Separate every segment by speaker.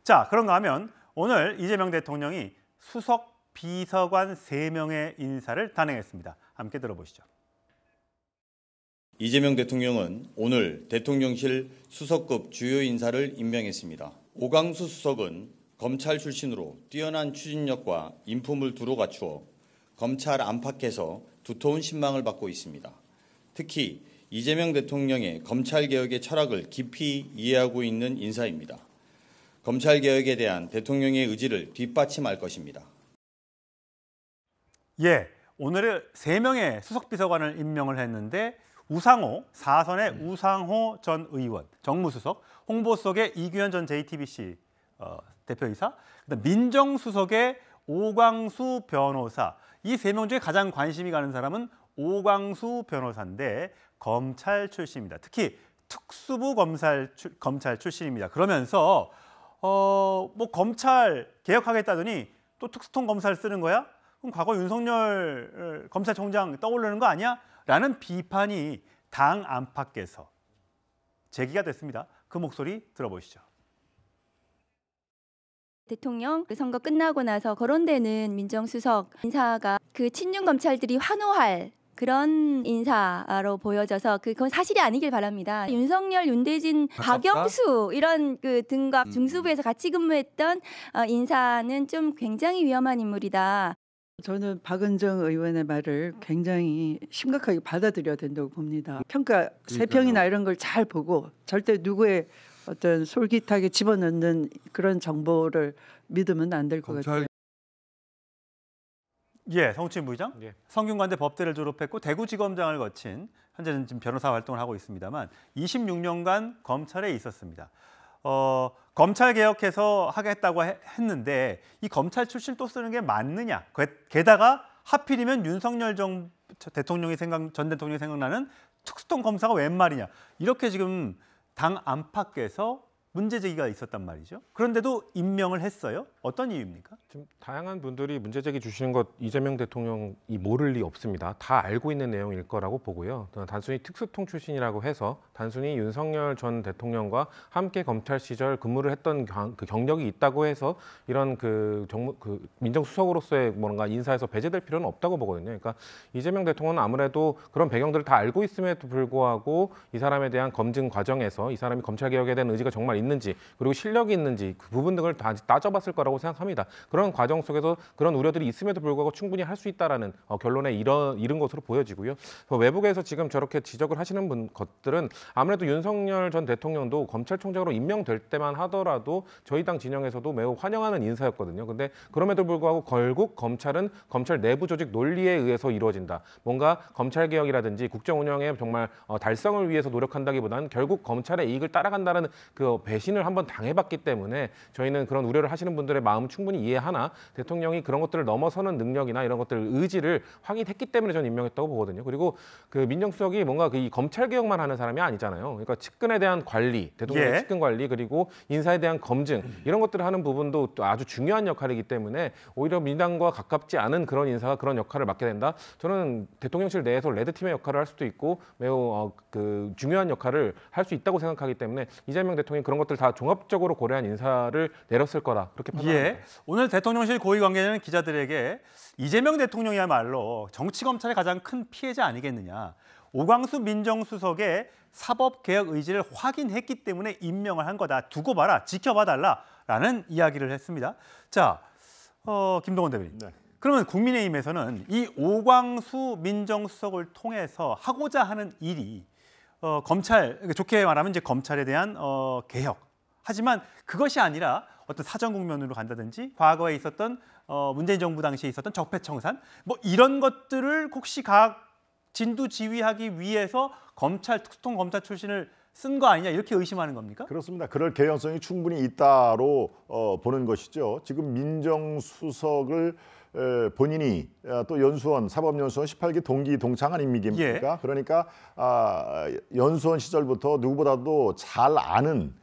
Speaker 1: 자, 그런가 하면 오늘 이재명 대통령이 수석 비서관 3명의 인사를 단행했습니다. 함께 들어보시죠.
Speaker 2: 이재명 대통령은 오늘 대통령실 수석급 주요 인사를 임명했습니다. 오광수 수석은 검찰 출신으로 뛰어난 추진력과 인품을 두루 갖추어 검찰 안팎에서 두터운 신망을 받고 있습니다. 특히 이재명 대통령의 검찰개혁의 철학을 깊이 이해하고 있는 인사입니다. 검찰개혁에 대한 대통령의 의지를 뒷받침할 것입니다.
Speaker 1: 예, 오늘은 3명의 수석비서관을 임명을 했는데 우상호, 4선의 우상호 전 의원, 정무수석, 홍보수석의 이규현 전 JTBC 대표이사, 그다음 민정수석의 오광수 변호사. 이 3명 중에 가장 관심이 가는 사람은 오광수 변호사인데 검찰 출신입니다. 특히 특수부 검찰 출신입니다. 그러면서 뭐 검찰 개혁하겠다더니 또 특수통 검사를 쓰는 거야? 그럼 과거 윤석열 검찰총장 떠오르는 거 아니야? 라는 비판이 당 안팎에서 제기가 됐습니다. 그 목소리 들어보시죠.
Speaker 3: 대통령 선거 끝나고 나서 거론되는 민정수석 인사가 그 친윤 검찰들이 환호할 그런 인사로 보여져서 그건 사실이 아니길 바랍니다. 윤석열, 윤대진, 박영수 이런 그 등과 중수부에서 같이 근무했던 인사는 좀 굉장히 위험한 인물이다.
Speaker 4: 저는 박은정 의원의 말을 굉장히 심각하게 받아들여야 된다고 봅니다. 평가 세평이나 이런 걸 잘 보고 절대 누구의 어떤 솔깃하게 집어넣는 그런 정보를 믿으면 안 될 것 같아요.
Speaker 1: 예, 성추인 부의장.
Speaker 5: 예.
Speaker 1: 성균관대 법대를 졸업했고 대구지검장을 거친 현재는 지금 변호사 활동을 하고 있습니다만 26년간 검찰에 있었습니다. 검찰 개혁해서 하겠다고 했는데 이 검찰 출신 또 쓰는 게 맞느냐? 게다가 하필이면 윤석열 전 대통령이 생각나는 특수통 검사가 웬 말이냐? 이렇게 지금 당 안팎에서 문제 제기가 있었단 말이죠. 그런데도 임명을 했어요. 어떤 이유입니까?
Speaker 5: 지금 다양한 분들이 문제 제기 주시는 것 이재명 대통령이 모를 리 없습니다. 다 알고 있는 내용일 거라고 보고요. 단순히 특수통 출신이라고 해서 단순히 윤석열 전 대통령과 함께 검찰 시절 근무를 했던 그 경력이 있다고 해서 이런 그 민정수석으로서의 뭔가 인사에서 배제될 필요는 없다고 보거든요. 그러니까 이재명 대통령은 아무래도 그런 배경들을 다 알고 있음에도 불구하고 이 사람에 대한 검증 과정에서 이 사람이 검찰 개혁에 대한 의지가 정말 있는지 그리고 실력이 있는지 그 부분 등을 다 따져봤을 거라고 생각합니다. 그런 과정 속에서 그런 우려들이 있음에도 불구하고 충분히 할 수 있다라는 결론에 이른 것으로 보여지고요. 외부에서 지금 저렇게 지적을 하시는 것들은 아무래도 윤석열 전 대통령도 검찰총장으로 임명될 때만 하더라도 저희 당 진영에서도 매우 환영하는 인사였거든요. 근데 그럼에도 불구하고 결국 검찰은 검찰 내부 조직 논리에 의해서 이루어진다. 뭔가 검찰 개혁이라든지 국정 운영의 정말 달성을 위해서 노력한다기보다는 결국 검찰의 이익을 따라간다는 그 배신을 한번 당해봤기 때문에 저희는 그런 우려를 하시는 분들의 마음 충분히 이해하나 대통령이 그런 것들을 넘어서는 능력이나 이런 것들 의지를 확인했기 때문에 저는 임명했다고 보거든요. 그리고 그 민정수석이 뭔가 이 검찰 개혁만 하는 사람이 아니잖아요. 그러니까 측근에 대한 관리, 대통령의 측근 관리 그리고 인사에 대한 검증 이런 것들을 하는 부분도 또 아주 중요한 역할이기 때문에 오히려 민당과 가깝지 않은 그런 인사가 그런 역할을 맡게 된다. 저는 대통령실 내에서 레드팀의 역할을 할 수도 있고 매우 그 중요한 역할을 할 수 있다고 생각하기 때문에 이재명 대통령이 그런 것들 다 종합적으로 고려한 인사를 내렸을 거다 그렇게 판단합니다.
Speaker 1: 예, 오늘 대통령실 고위 관계자는 기자들에게 이재명 대통령이야말로 정치 검찰의 가장 큰 피해자 아니겠느냐. 오광수 민정수석의 사법개혁 의지를 확인했기 때문에 임명을 한 거다. 두고 봐라, 지켜봐달라라는 이야기를 했습니다. 자, 김동원 대변인.
Speaker 6: 네.
Speaker 1: 그러면 국민의힘에서는 이 오광수 민정수석을 통해서 하고자 하는 일이 검찰, 좋게 말하면 이제 검찰에 대한 개혁. 하지만 그것이 아니라 어떤 사전 국면으로 간다든지 과거에 있었던 문재인 정부 당시에 있었던 적폐청산 뭐 이런 것들을 혹시 각 진두지휘하기 위해서 특수통 검찰 출신을 쓴 거 아니냐 이렇게 의심하는 겁니까?
Speaker 6: 그렇습니다. 그럴 개연성이 충분히 있다로 보는 것이죠. 지금 민정수석을 본인이 또 연수원, 사법연수원 18기 동기 동창 아닙니까?
Speaker 1: 예.
Speaker 6: 그러니까 연수원 시절부터 누구보다도 잘 아는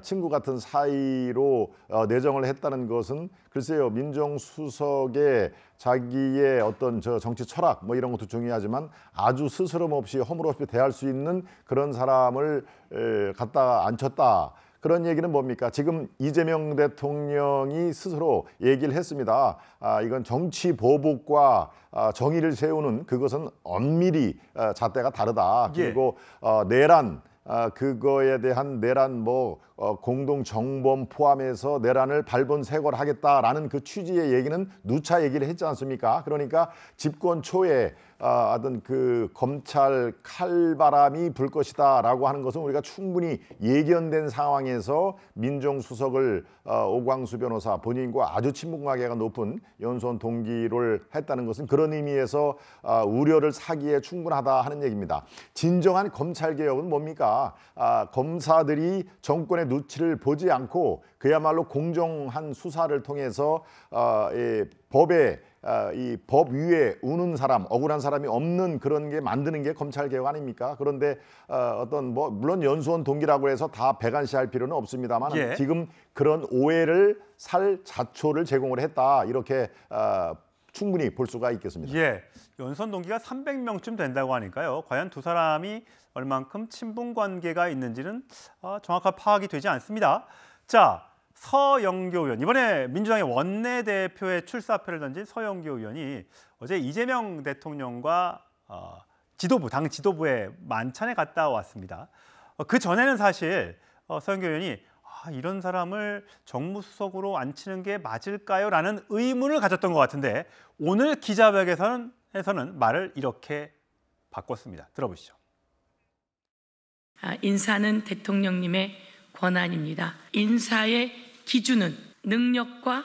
Speaker 6: 친구 같은 사이로 내정을 했다는 것은 글쎄요, 민정수석의 자기의 어떤 정치 철학 뭐 이런 것도 중요하지만 아주 스스럼 없이 허물없이 대할 수 있는 그런 사람을 갖다 앉혔다. 그런 얘기는 뭡니까? 지금 이재명 대통령이 스스로 얘기를 했습니다. 이건 정치 보복과 정의를 세우는 그것은 엄밀히 잣대가 다르다. 그리고 내란 그거에 대한 내란 공동 정범 포함해서 내란을 발본색월하겠다라는 그 취지의 얘기는 누차 얘기를 했지 않습니까? 그러니까 집권 초에 어떤 그 검찰 칼바람이 불 것이다라고 하는 것은 우리가 충분히 예견된 상황에서 민정수석을 오광수 변호사 본인과 아주 친분관계가 높은 연수원 동기를 했다는 것은 그런 의미에서 우려를 사기에 충분하다 하는 얘기입니다. 진정한 검찰 개혁은 뭡니까? 검사들이 정권의 눈치를 보지 않고 그야말로 공정한 수사를 통해서 이 법 위에 우는 사람, 억울한 사람이 없는 그런 게 만드는 게 검찰 개혁 아닙니까? 그런데 물론 연수원 동기라고 해서 다 배관시할 필요는 없습니다만 지금 그런 오해를 살 자초를 제공을 했다 이렇게 충분히 볼 수가 있겠습니다.
Speaker 1: 연수원 동기가 300명쯤 된다고 하니까요. 과연 두 사람이 얼만큼 친분 관계가 있는지는 정확한 파악이 되지 않습니다. 자. 서영교 의원, 이번에 민주당의 원내대표의 출사표를 던진 서영교 의원이 어제 이재명 대통령과 당 지도부의 만찬에 갔다 왔습니다. 그 전에는 사실 서영교 의원이 이런 사람을 정무수석으로 앉히는 게 맞을까요? 라는 의문을 가졌던 것 같은데 오늘 기자회견에서는 말을 이렇게 바꿨습니다. 들어보시죠.
Speaker 7: 인사는 대통령님의 권한입니다. 인사의 기준은 능력과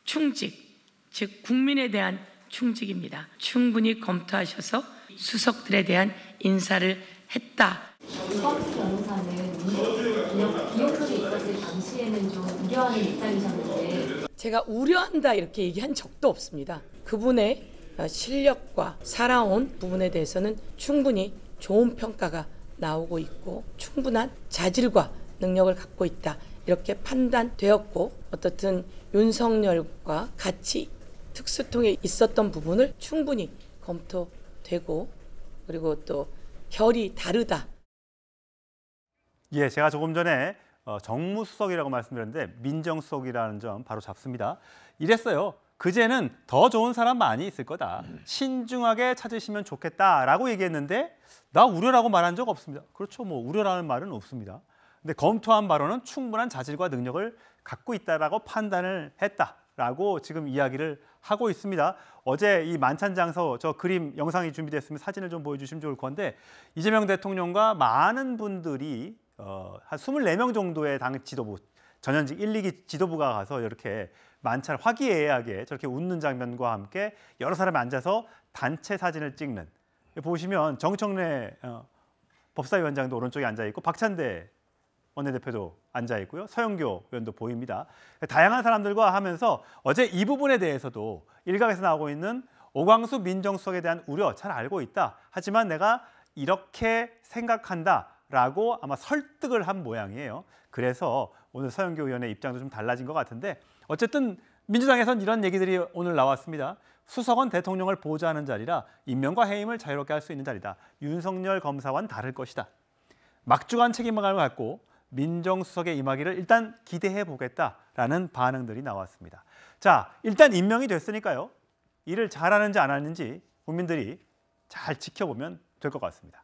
Speaker 7: 충직, 즉 국민에 대한 충직입니다. 충분히 검토하셔서 수석들에 대한 인사를 했다.
Speaker 8: 오광수 변호사는 비용설이 있었을 당시에는 좀 우려하는 입장이셨는데
Speaker 7: 제가 우려한다 이렇게 얘기한 적도 없습니다. 그분의 실력과 살아온 부분에 대해서는 충분히 좋은 평가가 나오고 있고 충분한 자질과 능력을 갖고 있다. 이렇게 판단되었고 어떻든 윤석열과 같이 특수통에 있었던 부분을 충분히 검토되고 그리고 또 결이 다르다.
Speaker 1: 제가 조금 전에 정무수석이라고 말씀드렸는데 민정수석이라는 점 바로 잡습니다. 이랬어요. 그제는 더 좋은 사람 많이 있을 거다. 신중하게 찾으시면 좋겠다라고 얘기했는데 나 우려라고 말한 적 없습니다. 그렇죠. 우려라는 말은 없습니다. 근데 검토한 바로는 충분한 자질과 능력을 갖고 있다라고 판단을 했다라고 지금 이야기를 하고 있습니다. 어제 이 만찬 장소 저 그림 영상이 준비됐으면 사진을 좀 보여주시면 좋을 건데 이재명 대통령과 많은 분들이 한 24명 정도의 당 지도부 전현직 1, 2기 지도부가 가서 이렇게 만찬 화기애애하게 저렇게 웃는 장면과 함께 여러 사람이 앉아서 단체 사진을 찍는 보시면 정청래 법사위원장도 오른쪽에 앉아 있고 박찬대 원내대표도 앉아 있고요. 서영교 의원도 보입니다. 다양한 사람들과 하면서 어제 이 부분에 대해서도 일각에서 나오고 있는 오광수 민정수석에 대한 우려 잘 알고 있다. 하지만 내가 이렇게 생각한다라고 아마 설득을 한 모양이에요. 그래서 오늘 서영교 의원의 입장도 좀 달라진 것 같은데 어쨌든 민주당에선 이런 얘기들이 오늘 나왔습니다. 수석은 대통령을 보좌하는 자리라 임명과 해임을 자유롭게 할 수 있는 자리다. 윤석열 검사와는 다를 것이다. 막중한 책임감을 갖고 민정수석에 임하기를 일단 기대해 보겠다라는 반응들이 나왔습니다. 자, 일단 임명이 됐으니까요. 일을 잘하는지 안 하는지 국민들이 잘 지켜보면 될 것 같습니다.